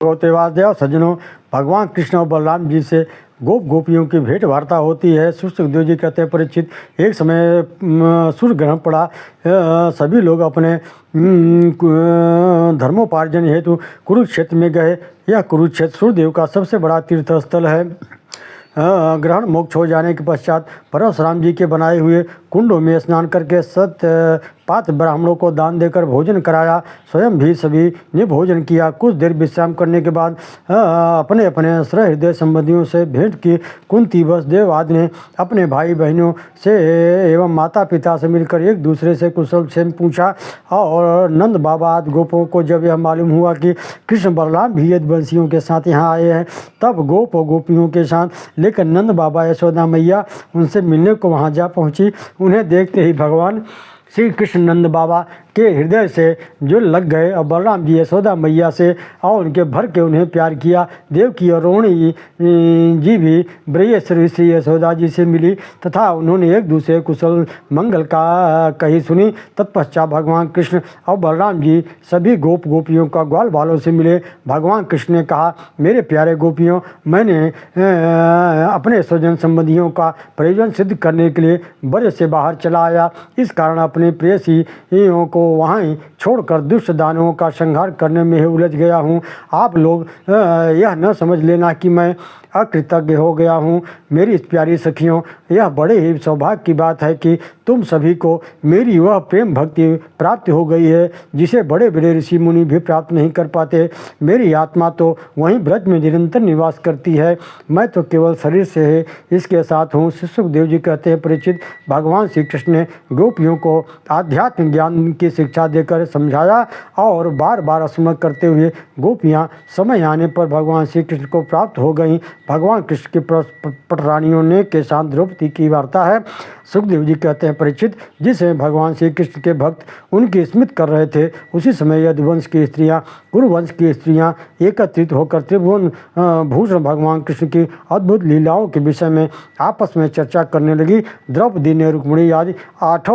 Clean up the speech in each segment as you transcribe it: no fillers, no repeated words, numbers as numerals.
श्रोते वासुदेव सज्जनों, भगवान कृष्ण और बलराम जी से गोपियों की भेंट वार्ता होती है। सुखदेव जी कहते हैं, परीक्षित, एक समय सूर्य ग्रहण पड़ा। सभी लोग अपने धर्मोपार्जन हेतु कुरुक्षेत्र में गए। यह कुरुक्षेत्र सूर्यदेव का सबसे बड़ा तीर्थ स्थल है। ग्रहण मोक्ष हो जाने के पश्चात परशुराम जी के बनाए हुए कुंडों में स्नान करके पात्र ब्राह्मणों को दान देकर भोजन कराया। स्वयं भी सभी ने भोजन किया। कुछ देर विश्राम करने के बाद अपने अपने सहृदय संबंधियों से भेंट की। कुंती, वसुदेव आदि ने अपने भाई बहनों से एवं माता पिता से मिलकर एक दूसरे से कुशल क्षेम पूछा। और नंद बाबा आदि गोपों को जब यह मालूम हुआ कि कृष्ण बलराम भी यदुवंशियों के साथ यहाँ आए हैं, तब गोप और गोपियों के साथ लेकर नंद बाबा यशोदा मैया उनसे मिलने को वहाँ जा पहुँची। उन्हें देखते ही भगवान श्री कृष्ण नंद बाबा के हृदय से जो लग गए और बलराम जी यशोदा मैया से और उनके भर के उन्हें प्यार किया। देवकी और रोहिणी जी भी ब्रजेश्वरी श्री यशोदा जी से मिली तथा उन्होंने एक दूसरे कुशल मंगल का कही सुनी। तत्पश्चात भगवान कृष्ण और बलराम जी सभी गोपियों का ग्वाल बालों से मिले। भगवान कृष्ण ने कहा, मेरे प्यारे गोपियों, मैंने अपने स्वजन संबंधियों का प्रयोजन सिद्ध करने के लिए ब्रज से बाहर चला आया। इस कारण अपने प्रेयसियों को वहाँ ही छोड़कर दुष्ट दानवों का संहार करने में ही उलझ गया हूँ। आप लोग यह न समझ लेना कि मैं अकृतज्ञ हो गया हूँ। मेरी प्यारी सखियों, यह बड़े ही सौभाग्य की बात है कि तुम सभी को मेरी वह प्रेम भक्ति प्राप्त हो गई है जिसे बड़े बड़े ऋषि मुनि भी प्राप्त नहीं कर पाते। मेरी आत्मा तो वहीं ब्रज में निरंतर निवास करती है, मैं तो केवल शरीर से ही इसके साथ हूँ। सुखदेव जी कहते हैं, परिचित, भगवान श्री कृष्ण ने गोपियों को आध्यात्मिक ज्ञान की शिक्षा देकर समझाया और बार बार स्मरण करते हुए गोपियाँ समय आने पर भगवान श्री कृष्ण को प्राप्त हो गईं। भगवान कृष्ण की पटरानियों ने के साथ द्रौपदी की वार्ता है। सुखदेव जी कहते हैं, परीक्षित, जिस समय भगवान श्री कृष्ण के भक्त उनकी स्मृति कर रहे थे, उसी समय यदुवंश की स्त्रियां, कुरुवंश की स्त्रियां एकत्रित होकर त्रिभुवन भूषण भगवान कृष्ण की अद्भुत लीलाओं के विषय में आपस में चर्चा करने लगी। द्रौपदी ने रुक्मिणी आदि 8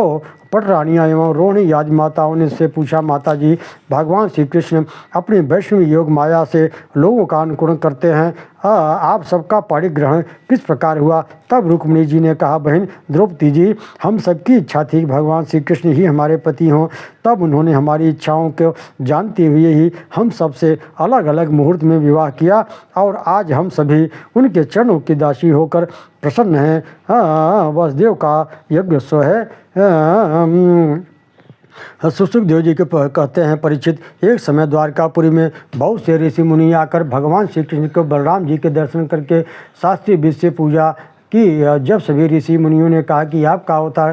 पटरानियाँ एवं रोहिणी आदि माताओं ने से पूछा, माता जी, भगवान श्री कृष्ण अपनी वैष्णवी योग माया से लोगों का अनुकरण करते हैं, आप सबका परिग्रहण किस प्रकार हुआ? तब रुक्मिणी जी ने कहा, बहन द्रौपदी जी, हम सबकी इच्छा थी कि भगवान श्री कृष्ण ही हमारे पति हों। तब उन्होंने हमारी इच्छाओं को जानते हुए ही हम सबसे अलग अलग मुहूर्त में विवाह किया और आज हम सभी उनके चरणों की दासी होकर प्रसन्न हैं। वसुदेव का यज्ञ स्व है। सुखदेव जी के कहते हैं, परीक्षित, एक समय द्वारकापुरी में बहुत से ऋषि मुनि आकर भगवान श्री कृष्ण को बलराम जी के दर्शन करके शास्त्रीय विधि से पूजा कि जब सभी ऋषि मुनियों ने कहा कि आपका अवतार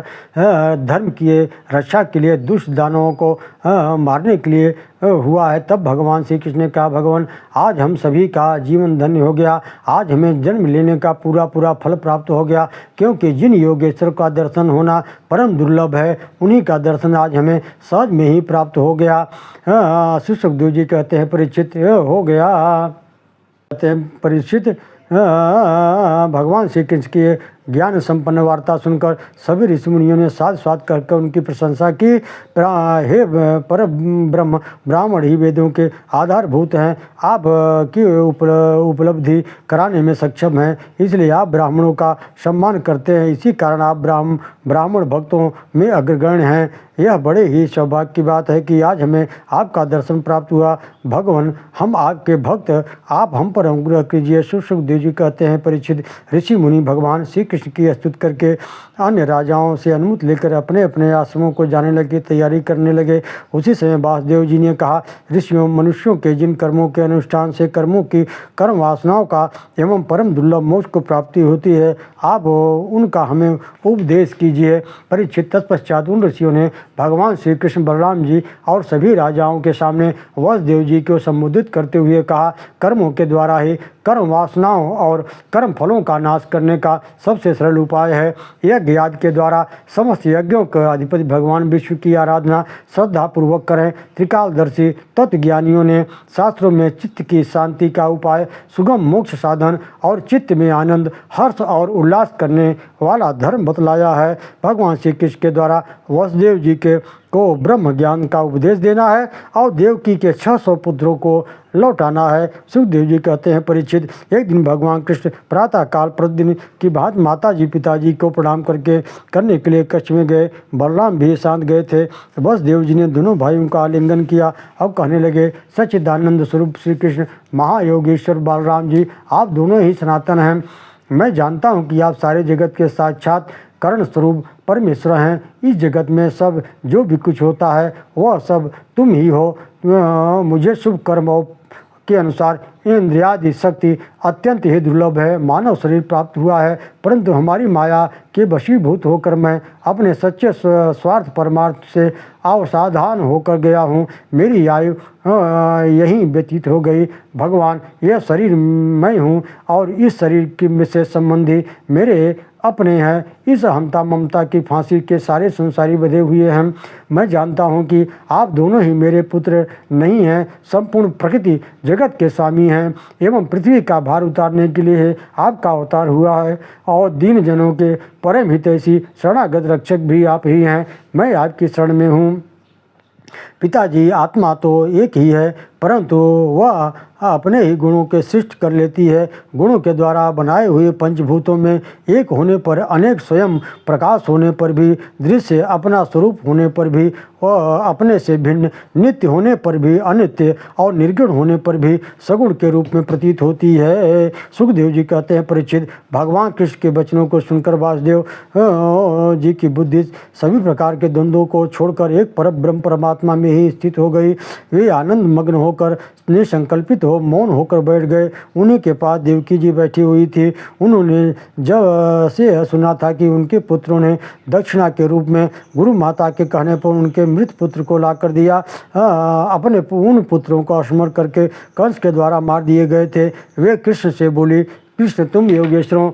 धर्म की रक्षा के लिए, दुष्ट दानवों को मारने के लिए हुआ है, तब भगवान श्री कृष्ण ने कहा, भगवान, आज हम सभी का जीवन धन्य हो गया। आज हमें जन्म लेने का पूरा फल प्राप्त हो गया, क्योंकि जिन योगेश्वर का दर्शन होना परम दुर्लभ है, उन्हीं का दर्शन आज हमें सहज में ही प्राप्त हो गया। सुखदेव जी कहते हैं, परीक्षित, हो गया। कहते हैं, परीक्षित, भगवान श्री कृष्ण की ज्ञान संपन्न वार्ता सुनकर सभी ऋषि मुनियों ने साथ साथ करके उनकी प्रशंसा की। हे पर ब्रह्म, ब्राह्मण ही वेदों के आधारभूत हैं, आप की उपलब्धि कराने में सक्षम हैं, इसलिए आप ब्राह्मणों का सम्मान करते हैं। इसी कारण आप ब्राह्मण भक्तों में अग्रगण्य हैं। यह बड़े ही सौभाग्य की बात है कि आज हमें आपका दर्शन प्राप्त हुआ। भगवान, हम आपके भक्त, आप हम पर अनुग्रह कीजिए। सुखदेव जी कहते हैं, परीक्षित, ऋषि मुनि भगवान श्री कृष्ण की स्तुति करके अन्य राजाओं से अनुमति लेकर अपने अपने आश्रमों को जाने लगे, तैयारी करने लगे। उसी समय वासुदेव जी ने कहा, ऋषियों, मनुष्यों के जिन कर्मों के अनुष्ठान से कर्मों की कर्म वासनाओं का एवं परम दुर्लभ मोक्ष को प्राप्ति होती है, आप उनका हमें उपदेश कीजिए। परीक्षित, तत्पश्चात उन ऋषियों ने भगवान श्री कृष्ण, बलराम जी और सभी राजाओं के सामने वसुदेव जी को संबोधित करते हुए कहा, कर्मों के द्वारा ही कर्म वासनाओं और कर्म फलों का नाश करने का सबसे सरल उपाय है। यज्ञ आदि के द्वारा समस्त यज्ञों के अधिपति भगवान विष्णु की आराधना श्रद्धापूर्वक करें। त्रिकालदर्शी तत्वज्ञानियों ने शास्त्रों में चित्त की शांति का उपाय, सुगम मोक्ष साधन और चित्त में आनंद, हर्ष और उल्लास करने वाला धर्म बतलाया है। भगवान श्री कृष्ण के द्वारा वसुदेव जी के को ब्रह्म ज्ञान का उपदेश देना है और देवकी के 600 पुत्रों को लौटाना है। सुखदेव जी कहते हैं, परीक्षित, एक दिन भगवान कृष्ण प्रातः काल प्रतिदिन की बात माता जी पिताजी को प्रणाम करने के लिए कच्छ में गए। बलराम भी शांत गए थे। बस देव जी ने दोनों भाइयों का आलिंगन किया और कहने लगे, सच्चिदानंद स्वरूप श्री कृष्ण महायोगेश्वर बलराम जी, आप दोनों ही सनातन हैं। मैं जानता हूँ कि आप सारे जगत के साक्षात करण स्वरूप परमेश्वर हैं। इस जगत में सब जो भी कुछ होता है वह सब तुम ही हो। मुझे शुभ कर्मों के अनुसार इंद्रियादि शक्ति अत्यंत ही दुर्लभ है। मानव शरीर प्राप्त हुआ है, परंतु हमारी माया के वशीभूत होकर मैं अपने सच्चे स्वार्थ परमार्थ से अवसावधान होकर गया हूँ। मेरी आयु यहीं व्यतीत हो गई। भगवान, यह शरीर मैं हूँ और इस शरीर से संबंधी मेरे अपने हैं। इस अहंता ममता की फांसी के सारे संसारी बंधे हुए हैं। मैं जानता हूँ कि आप दोनों ही मेरे पुत्र नहीं हैं। संपूर्ण प्रकृति जगत के स्वामी हैं एवं पृथ्वी का भार उतारने के लिए आपका अवतार हुआ है और दीन जनों के परम हितैषी शरणागत रक्षक भी आप ही हैं। मैं आपकी शरण में हूँ। पिताजी, आत्मा तो एक ही है, परंतु वह अपने ही गुणों के सृष्टि कर लेती है। गुणों के द्वारा बनाए हुए पंचभूतों में एक होने पर अनेक, स्वयं प्रकाश होने पर भी दृश्य, अपना स्वरूप होने पर भी वह अपने से भिन्न, नित्य होने पर भी अनित्य और निर्गुण होने पर भी सगुण के रूप में प्रतीत होती है। सुखदेव जी कहते हैं, परीक्षित, भगवान कृष्ण के वचनों को सुनकर वासुदेव जी की बुद्धि सभी प्रकार के द्वंद्वों को छोड़कर एक परब्रह्म परमात्मा में ही स्थित हो गई। वे आनंद मग्न होकर निसंकल्पित मौन होकर बैठ गए। उन्हीं के पास देवकी जी बैठी हुई थी। उन्होंने जब से सुना था कि उनके पुत्रों ने दक्षिणा के रूप में गुरु माता के कहने पर उनके मृत पुत्र को ला कर दिया। अपने उन पुत्रों को स्मरण करके कंस के द्वारा मार दिए गए थे। वे कृष्ण से बोली, कृष्ण, तुम योगेश्वरों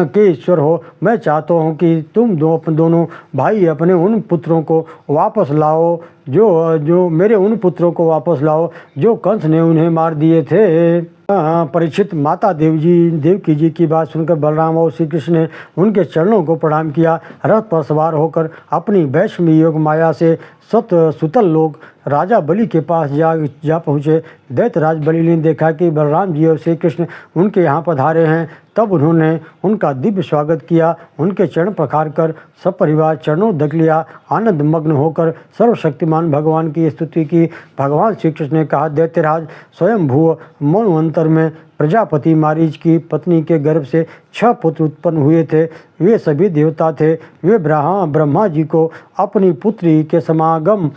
के ईश्वर हो। मैं चाहता हूँ कि तुम दोनों भाई अपने उन पुत्रों को वापस लाओ, जो मेरे उन पुत्रों को वापस लाओ जो कंस ने उन्हें मार दिए थे। परीक्षित, माता देवकी जी की बात सुनकर बलराम और श्री कृष्ण ने उनके चरणों को प्रणाम किया। रथ पर सवार होकर अपनी वैष्णवी योग माया से सुतल लोग राजा बलि के पास जा पहुँचे। दैत्यराज बलि ने देखा कि बलराम जी और श्री कृष्ण उनके यहाँ पधारे हैं। तब उन्होंने उनका दिव्य स्वागत किया। उनके चरण पखार कर सब परिवार चरणों दक लिया। आनंद मग्न होकर सर्वशक्तिमान भगवान की स्तुति की। भगवान श्री कृष्ण ने कहा, दैत्यराज, स्वयं भू मनवंतर में प्रजापति मारीच की पत्नी के गर्भ से 6 पुत्र उत्पन्न हुए थे। वे सभी देवता थे। वे ब्रह्मा जी को अपनी पुत्री के समागम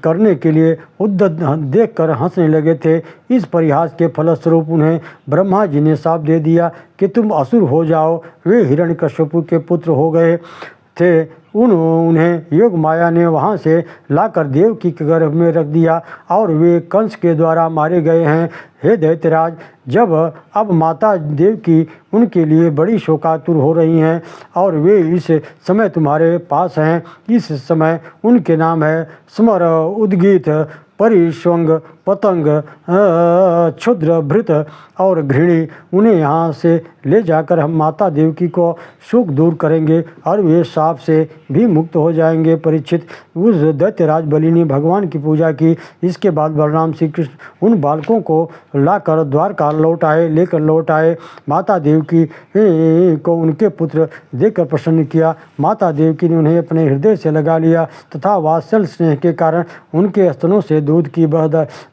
करने के लिए उद्यत देखकर हंसने लगे थे। इस परिहास के फलस्वरूप उन्हें ब्रह्मा जी ने शाप दे दिया कि तुम असुर हो जाओ। वे हिरण्यकश्यप के पुत्र हो गए थे। उन्हें योग माया ने वहाँ से लाकर देवकी के गर्भ में रख दिया और वे कंस के द्वारा मारे गए हैं। हे दैत्यराज, जब अब माता देवकी उनके लिए बड़ी शोकातुर हो रही हैं और वे इस समय तुम्हारे पास हैं, इस समय उनके नाम है स्मर, उद्गीत, परिष्वंग, पतंग, क्षुद्र, भृत और घृणी। उन्हें यहाँ से ले जाकर हम माता देवकी को शोक दूर करेंगे और वे शाप से भी मुक्त हो जाएंगे। परीक्षित, उस दैत्यराज बलि ने भगवान की पूजा की। इसके बाद बलराम श्री कृष्ण उन बालकों को लाकर द्वारका लेकर लौट आए। माता देवकी को उनके पुत्र देखकर प्रसन्न किया। माता देवकी ने उन्हें अपने हृदय से लगा लिया तथा वात्सल स्नेह के कारण उनके स्तनों से दूध की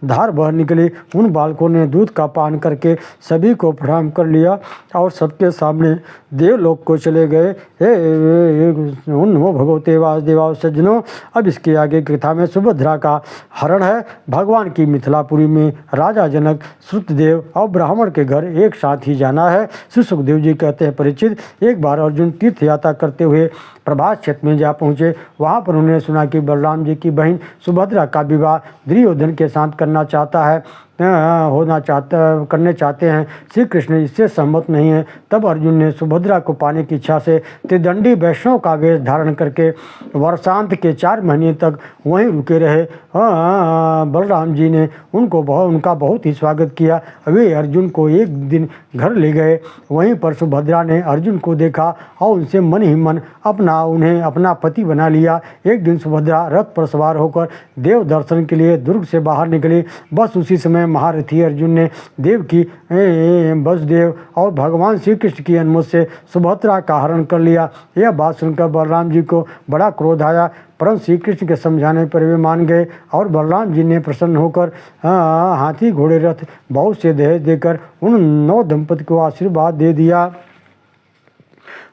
धार बह निकली। उन बालकों ने दूध का पान करके सभी को प्रणाम कर लिया और सबके सामने देवलोक को चले गए। भगवते वासुदेवाय सज्जनों, अब इसके आगे की कथा में सुभद्रा का हरण है। भगवान की मिथिलापुरी में राजा जनक, श्रुतदेव और ब्राह्मण के घर एक साथ ही जाना है। श्री सुखदेव जी कहते हैं, परीक्षित, एक बार अर्जुन तीर्थ यात्रा करते हुए प्रभास क्षेत्र में जा पहुँचे। वहाँ पर उन्होंने सुना कि बलराम जी की बहन सुभद्रा का विवाह दुर्योधन के साथ करना चाहता है। करने चाहते हैं। श्री कृष्ण इससे सहमत नहीं है। तब अर्जुन ने सुभद्रा को पाने की इच्छा से त्रिदंडी वैष्णव का वेश धारण करके वर्षांत के 4 महीने तक वहीं रुके रहे। बलराम जी ने उनका बहुत ही स्वागत किया। वे अर्जुन को एक दिन घर ले गए। वहीं पर सुभद्रा ने अर्जुन को देखा और उनसे मन ही मन उन्हें अपना पति बना लिया। एक दिन सुभद्रा रथ पर सवार होकर देव दर्शन के लिए दुर्ग से बाहर निकली। बस उसी समय महारथी अर्जुन ने वसुदेव और भगवान श्री कृष्ण की अनुमति से सुभद्रा का हरण कर लिया। यह बात सुनकर बलराम जी को बड़ा क्रोध आया, परंतु श्री कृष्ण के समझाने पर वे मान गए और बलराम जी ने प्रसन्न होकर हाथी घोड़े रथ बहुत से दहेज देकर उन 9 दंपति को आशीर्वाद दे दिया।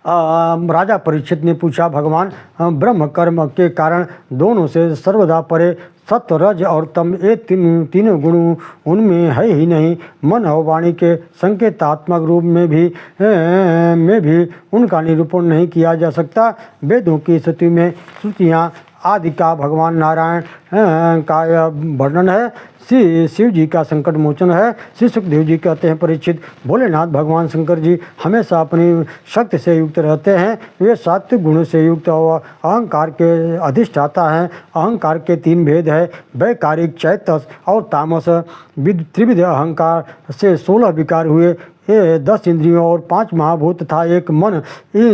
राजा परीक्षित ने पूछा, भगवान, ब्रह्म कर्म के कारण दोनों से सर्वदा परे सत्व, रज और तम, ये तीनों गुण उनमें है ही नहीं। मन और वाणी के संकेतात्मक रूप में भी उनका निरूपण नहीं किया जा सकता। वेदों की श्रुतियाँ आदि का भगवान नारायण का वर्णन है। शिव जी का संकट मोचन है। श्री सुखदेव जी कहते हैं, परीक्षित, भोलेनाथ भगवान शंकर जी हमेशा अपनी शक्ति से युक्त रहते हैं। वे सात्विक गुणों से युक्त और अहंकार के अधिष्ठाता हैं। अहंकार के 3 भेद है, वैकारिक, चैतस और तामस। त्रिविध अहंकार से 16 विकार हुए। ये 10 इंद्रियों और 5 महाभूत तथा 1 मन।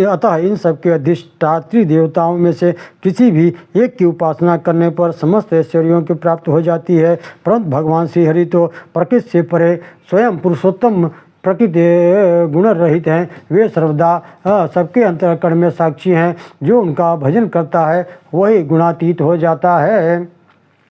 अतः इन सबके अधिष्ठात्री देवताओं में से किसी भी एक की उपासना करने पर समस्त ऐश्वर्यों की प्राप्ति हो जाती है। परंतु भगवान श्री हरि तो प्रकृति से परे स्वयं पुरुषोत्तम प्रकृति गुण रहित हैं। वे सर्वदा सबके अंतःकरण में साक्षी हैं। जो उनका भजन करता है वही गुणातीत हो जाता है।